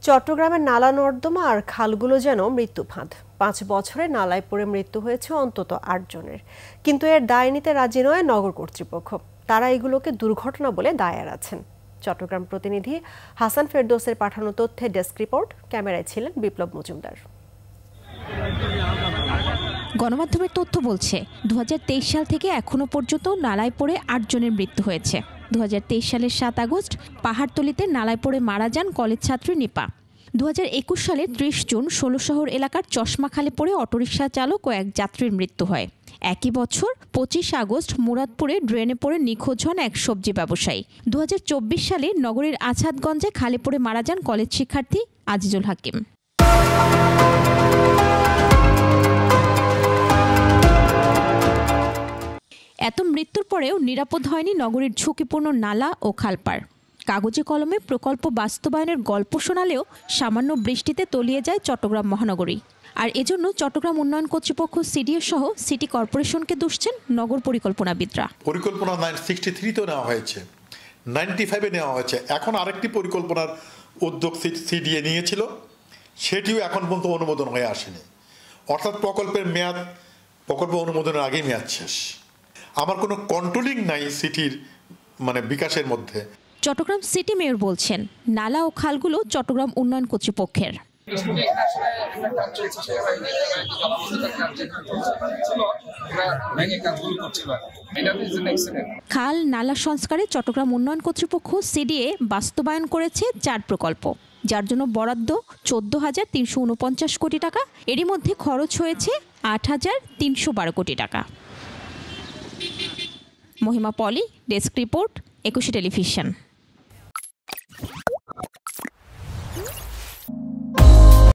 চট্টগ্রামের নালা নর্দমা আর খালগুলো যেন মৃত্যু ফাঁদ। ৫ বছরে নালায় পড়ে মৃত্যু হয়েছে অন্তত ৮ জনের, কিন্তু এর দায় নিতে রাজি নয় নগর কর্তৃপক্ষ। তারা এগুলোকে দুর্ঘটনা বলে দায় এড়াচ্ছেন। চট্টগ্রাম প্রতিনিধি হাসান ফেরদৌসের পাঠানো তথ্যের ডেস্ক রিপোর্ট। ক্যামেরায় ছিলেন বিপ্লব মজুমদার। গণমাধ্যমের তথ্য বলছে ২০২৩ সাল থেকে এখনো পর্যন্ত নালায় পড়ে ৮ জনের মৃত্যু হয়েছে। ২০২৩ সালের ৭ আগস্ট পাহাড়তলিতে নালায় পড়ে মারা যান কলেজ ছাত্রী নিপা। ২০২১ সালের ৩০ জুন ১৬ শহর এলাকার চশমা খালে পড়ে অটোরিকশা চালক ও এক যাত্রীর মৃত্যু হয়। একই বছর ২৫ আগস্ট মুরাদপুরে ড্রেনে পড়ে নিখোঁজ হন এক সবজি ব্যবসায়ী। ২০২৪ সালে নগরীর আছাদগঞ্জে খালে পড়ে মারা যান কলেজ শিক্ষার্থী আজিজুল হাকিম। এত মৃত্যুর পরেও নিরাপদ হয়নি নগরীর ঝুঁকিপূর্ণ নালা ও খালপাড়। কাগজে কলমে প্রকল্প বাস্তবায়নের গল্প শোনালেও সামান্য বৃষ্টিতে তলিয়ে যায় চট্টগ্রাম মহানগরী। আর এজন্য চট্টগ্রাম উন্নয়ন কর্তৃপক্ষ সিডিএ সহ সিটি কর্পোরেশনকে দুষছেন নগর পরিকল্পনাবিদরা। পরিকল্পনা 63 নেওয়া হয়েছে, 95 নেওয়া হয়েছে। এখন আরেকটি পরিকল্পনার উদ্যোগ সিডিএ নিয়েছিল, সেটিও এখন পর্যন্ত অনুমোদন হয়ে আসেনি। অর্থাৎ প্রকল্প অনুমোদনের আগেই মেয়াদ শেষ। আমার কোনো কন্ট্রোলিং নাই সিটির বিকাশের মধ্যে। চট্টগ্রাম সিটি মেয়র বলছেন, নালা ও খালগুলো চট্টগ্রাম উন্নয়ন কর্তৃপক্ষের। খাল নালা সংস্কারে চট্টগ্রাম উন্নয়ন কর্তৃপক্ষ সিডিএ বাস্তবায়ন করেছে ৪ প্রকল্প, যার জন্য বরাদ্দ ১৪,৩৪৯ কোটি টাকা। এরই মধ্যে খরচ হয়েছে ৮,৩১২ কোটি টাকা। মহিমা পলি, ডেস্ক রিপোর্ট, ২১ টেলিভিশন।